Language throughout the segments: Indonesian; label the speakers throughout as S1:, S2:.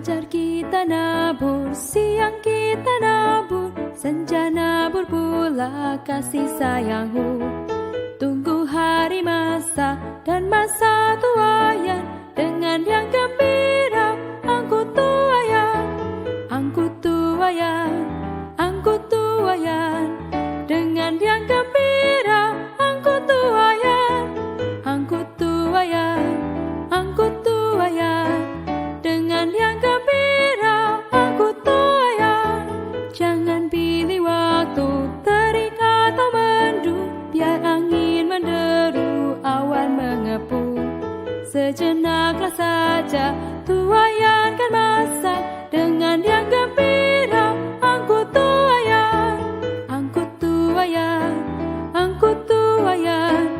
S1: Fajar kita nabur, siang kita nabur, senja nabur pula kasih sayangmu. Tunggu hari masa dan masa tuayan, dengan yang gembira angkut tuayan, angkut tuayan, angkut tuayan. Dengan yang gembira angkut tuayan, angkut tuayan, angkut tuayan. Dengan yang gembira angkut tuayan. Jangan pilih waktu terik atau mendung, biar angin menderu, awan mengepung. Sejenaklah saja tuayan kan masak, dengan yang gembira angkut tuayan, angkut tuayan, angkut tuayan.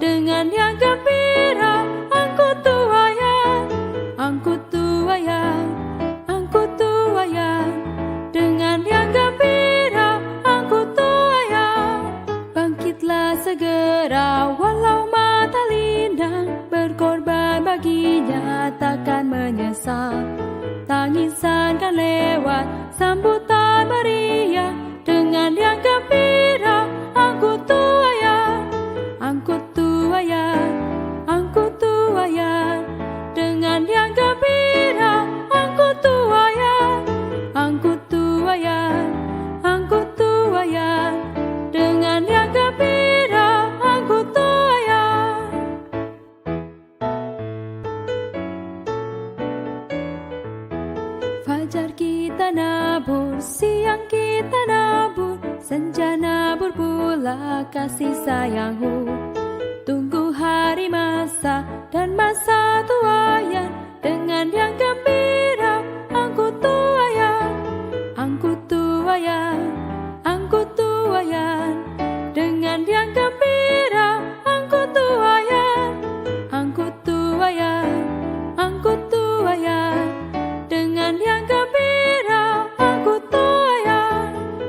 S1: Dengan yang gembira angkut tuayan, angkut tuayan, angkut tuayan. Dengan yang gembira angkut tuayan. Bangkitlah segera walau mata lindang, berkorban baginya takkan menyesal. Tangisan kan lewat, sambutan meriah, dengan yang gembira angkut tuayan, angkut tuayan, angkut tuayan. Dengan yang gembira angkut tuayan, angkut tuayan, angkut tuayan. Dengan yang gembira angkut tuayan. Fajar kita nabur, siang kita nabur, senja nabur pula kasih sayangmu. Tunggu hari masa dan masa tuayan, dengan yang gembira angkut tuayan, angkut tuayan, angkut tuayan. Dengan yang gembira angkut tuayan, angkut tuayan, angkut tuayan. Dengan yang gembira angkut tuayan.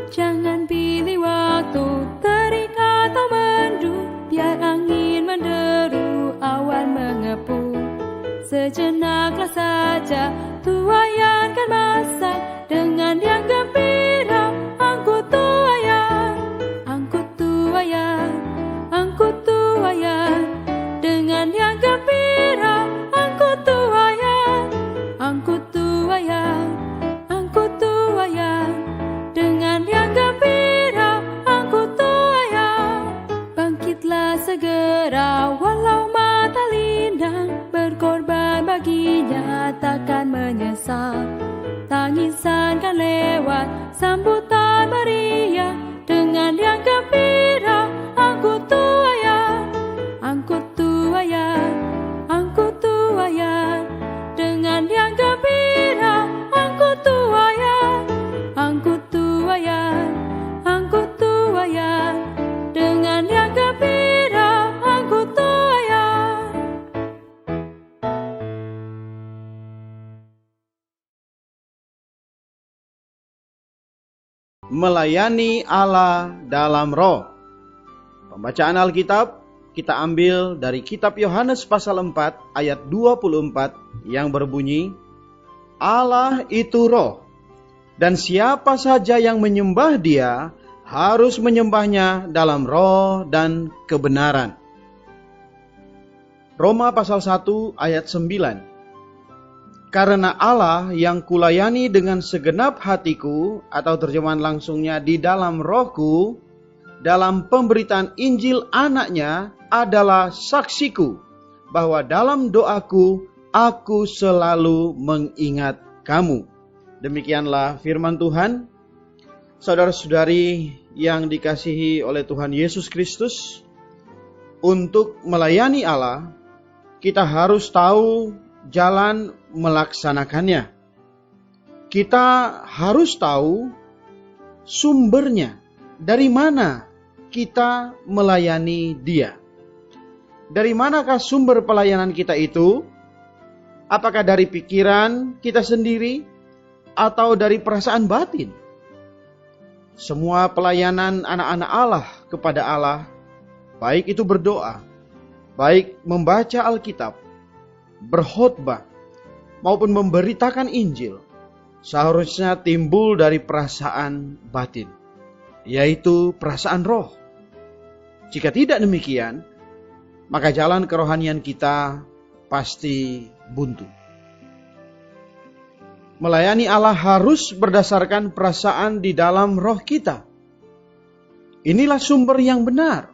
S1: Jangan pilih waktu terik atau mendung, biar angin menderu, awan mengepung. Sejenaklah saja tuayan kan masak, dengan yang gembira angkut tuayan, angkut tuayan, angkut tuayan. Dengan yang gembira angkut tuayan, angkut tuayan, angkut tuayan. Dengan yang gembira angkut tuayan. Bangkitlah segera walau mata lindang, berkorban baginya takkan menyesal. Tangisan kan lewat, sambutan meriah, dengan yang gembira angkut tuayan, angkut tuayan, angkut tuayan. Dengan yang gembira angkut tuayan, angkut tuayan, angkut tuayan. Dengan yang gembira angkut tuayan.
S2: Melayani Allah dalam roh. Pembacaan Alkitab kita ambil dari kitab Yohanes pasal 4 ayat 24 yang berbunyi, Allah itu roh, dan siapa saja yang menyembah Dia harus menyembahnya dalam roh dan kebenaran. Roma pasal 1 ayat 9. Karena Allah yang kulayani dengan segenap hatiku, atau terjemahan langsungnya di dalam rohku, dalam pemberitaan Injil anaknya adalah saksiku, bahwa dalam doaku aku selalu mengingat kamu. Demikianlah firman Tuhan. Saudara-saudari yang dikasihi oleh Tuhan Yesus Kristus, untuk melayani Allah, kita harus tahu jalan melaksanakannya. Kita harus tahu sumbernya, dari mana kita melayani Dia. Dari manakah sumber pelayanan kita itu? Apakah dari pikiran kita sendiri atau dari perasaan batin? Semua pelayanan anak-anak Allah kepada Allah, baik itu berdoa, baik membaca Alkitab, berkhotbah, maupun memberitakan Injil seharusnya timbul dari perasaan batin, yaitu perasaan roh. Jika tidak demikian, maka jalan kerohanian kita pasti buntu. Melayani Allah harus berdasarkan perasaan di dalam roh kita. Inilah sumber yang benar.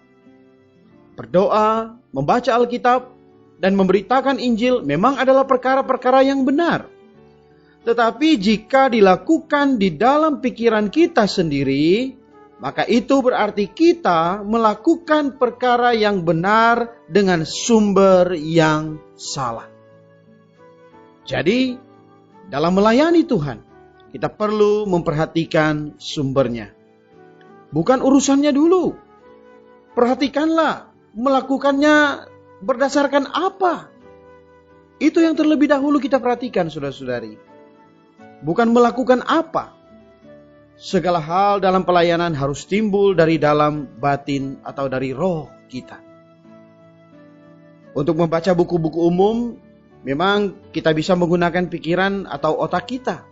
S2: Berdoa, membaca Alkitab, dan memberitakan Injil memang adalah perkara-perkara yang benar. Tetapi jika dilakukan di dalam pikiran kita sendiri, maka itu berarti kita melakukan perkara yang benar dengan sumber yang salah. Jadi, dalam melayani Tuhan, kita perlu memperhatikan sumbernya. Bukan urusannya dulu. Perhatikanlah, melakukannya berdasarkan apa? Itu yang terlebih dahulu kita perhatikan, saudara-saudari. Bukan melakukan apa. Segala hal dalam pelayanan harus timbul dari dalam batin atau dari roh kita. Untuk membaca buku-buku umum, memang kita bisa menggunakan pikiran atau otak kita.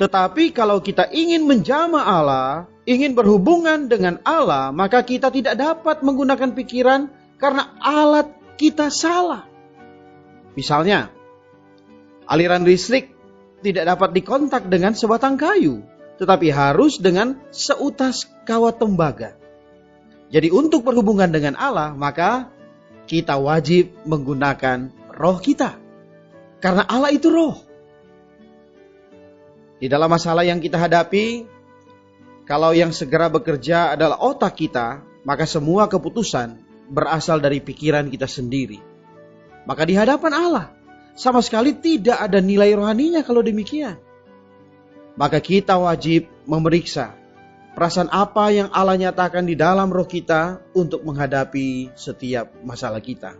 S2: Tetapi kalau kita ingin menjamah Allah, ingin berhubungan dengan Allah, maka kita tidak dapat menggunakan pikiran karena alat kita salah. Misalnya, aliran listrik tidak dapat dikontak dengan sebatang kayu, tetapi harus dengan seutas kawat tembaga. Jadi untuk berhubungan dengan Allah, maka kita wajib menggunakan roh kita. Karena Allah itu roh. Di dalam masalah yang kita hadapi, kalau yang segera bekerja adalah otak kita, maka semua keputusan berasal dari pikiran kita sendiri. Maka di hadapan Allah, sama sekali tidak ada nilai rohaninya kalau demikian. Maka kita wajib memeriksa perasaan apa yang Allah nyatakan di dalam roh kita untuk menghadapi setiap masalah kita.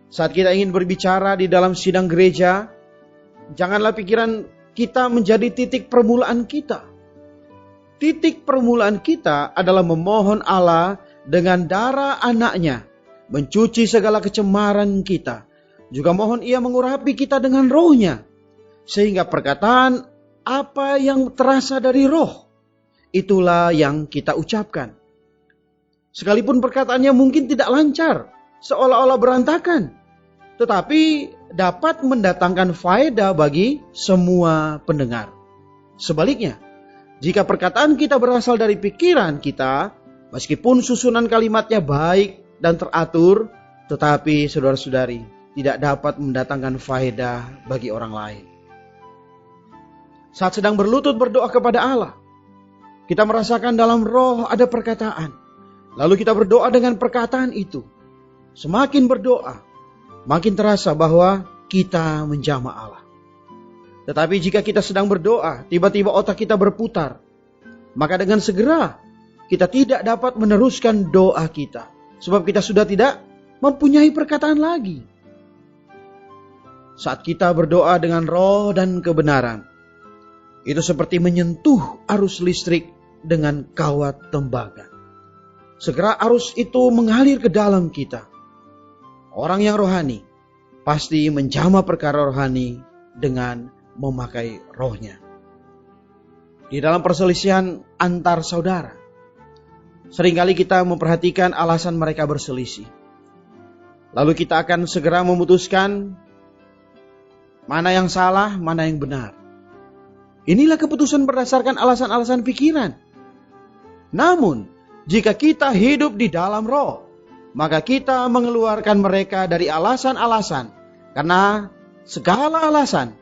S2: Saat kita ingin berbicara di dalam sidang gereja, janganlah pikiran kita menjadi titik permulaan kita. Titik permulaan kita adalah memohon Allah dengan darah anaknya, mencuci segala kecemaran kita. Juga mohon ia mengurapi kita dengan rohnya. Sehingga perkataan apa yang terasa dari roh, itulah yang kita ucapkan. Sekalipun perkataannya mungkin tidak lancar, seolah-olah berantakan, tetapi dapat mendatangkan faedah bagi semua pendengar. Sebaliknya, jika perkataan kita berasal dari pikiran kita, meskipun susunan kalimatnya baik dan teratur, tetapi saudara-saudari tidak dapat mendatangkan faedah bagi orang lain. Saat sedang berlutut berdoa kepada Allah, kita merasakan dalam roh ada perkataan. Lalu kita berdoa dengan perkataan itu. Semakin berdoa, makin terasa bahwa kita menjamah Allah. Tetapi jika kita sedang berdoa, tiba-tiba otak kita berputar, maka dengan segera kita tidak dapat meneruskan doa kita. Sebab kita sudah tidak mempunyai perkataan lagi. Saat kita berdoa dengan roh dan kebenaran, itu seperti menyentuh arus listrik dengan kawat tembaga. Segera arus itu mengalir ke dalam kita. Orang yang rohani pasti menjamah perkara rohani dengan memakai rohnya. Di dalam perselisihan antar saudara, seringkali kita memperhatikan alasan mereka berselisih. Lalu kita akan segera memutuskan mana yang salah, mana yang benar. Inilah keputusan berdasarkan alasan-alasan pikiran. Namun, jika kita hidup di dalam roh, maka kita mengeluarkan mereka dari alasan-alasan. Karena segala alasan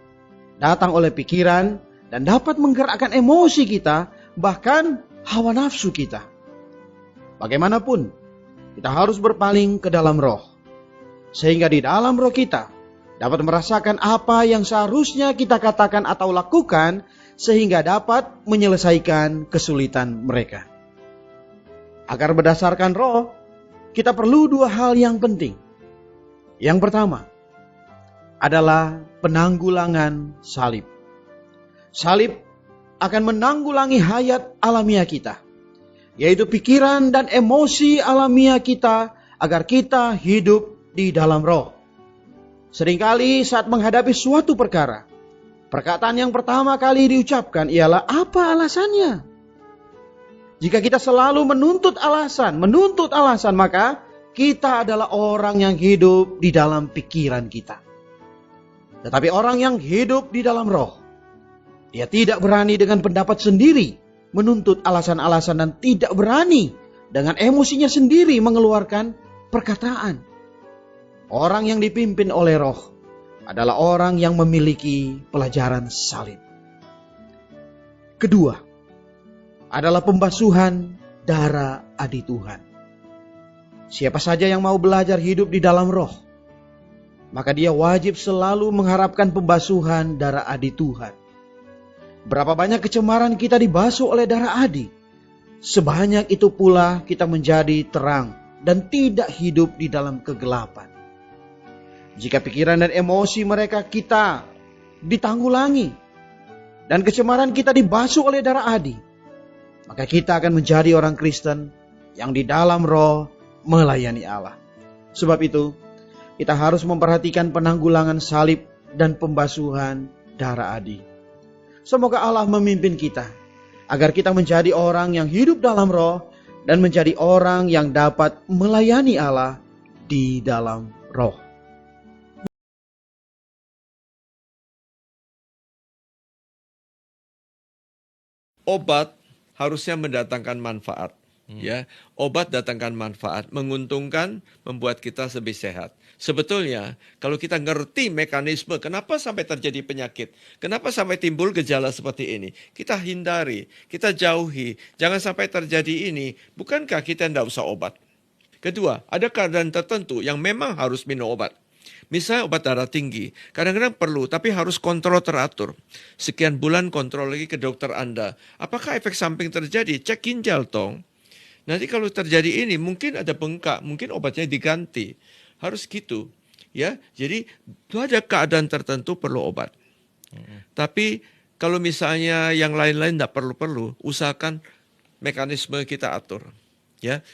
S2: datang oleh pikiran dan dapat menggerakkan emosi kita, bahkan hawa nafsu kita. Bagaimanapun, kita harus berpaling ke dalam roh. Sehingga di dalam roh kita dapat merasakan apa yang seharusnya kita katakan atau lakukan, sehingga dapat menyelesaikan kesulitan mereka. Agar berdasarkan roh, kita perlu dua hal yang penting. Yang pertama adalah penanggulangan salib. Salib akan menanggulangi hayat alamiah kita, yaitu pikiran dan emosi alamiah kita, agar kita hidup di dalam roh. Seringkali saat menghadapi suatu perkara, perkataan yang pertama kali diucapkan ialah apa alasannya? Jika kita selalu menuntut alasan, maka kita adalah orang yang hidup di dalam pikiran kita. Tetapi orang yang hidup di dalam roh, dia tidak berani dengan pendapat sendiri menuntut alasan-alasan dan tidak berani dengan emosinya sendiri mengeluarkan perkataan. Orang yang dipimpin oleh roh adalah orang yang memiliki pelajaran salib. Kedua, adalah pembasuhan darah adi Tuhan. Siapa saja yang mau belajar hidup di dalam roh, maka dia wajib selalu mengharapkan pembasuhan darah adi Tuhan. Berapa banyak kecemaran kita dibasuh oleh darah adi, sebanyak itu pula kita menjadi terang dan tidak hidup di dalam kegelapan. Jika pikiran dan emosi mereka kita ditanggulangi dan kecemaran kita dibasuh oleh darah adi, maka kita akan menjadi orang Kristen yang di dalam roh melayani Allah. Sebab itu, kita harus memperhatikan penanggulangan salib dan pembasuhan darah adi. Semoga Allah memimpin kita agar kita menjadi orang yang hidup dalam roh dan menjadi orang yang dapat melayani Allah di dalam roh.
S3: Obat harusnya mendatangkan manfaat. Ya, obat datangkan manfaat, menguntungkan, membuat kita lebih sehat. Sebetulnya, kalau kita ngerti mekanisme kenapa sampai terjadi penyakit, kenapa sampai timbul gejala seperti ini, kita hindari, kita jauhi, jangan sampai terjadi ini. Bukankah kita tidak usah obat? Kedua, ada keadaan tertentu yang memang harus minum obat. Misalnya obat darah tinggi, kadang-kadang perlu, tapi harus kontrol teratur. Sekian bulan kontrol lagi ke dokter Anda. Apakah efek samping terjadi? Cek ginjal tong. Nanti kalau terjadi ini, mungkin ada bengkak, mungkin obatnya diganti. Harus gitu. Ya, jadi ada keadaan tertentu perlu obat. Tapi kalau misalnya yang lain-lain tidak perlu-perlu, usahakan mekanisme kita atur. Ya,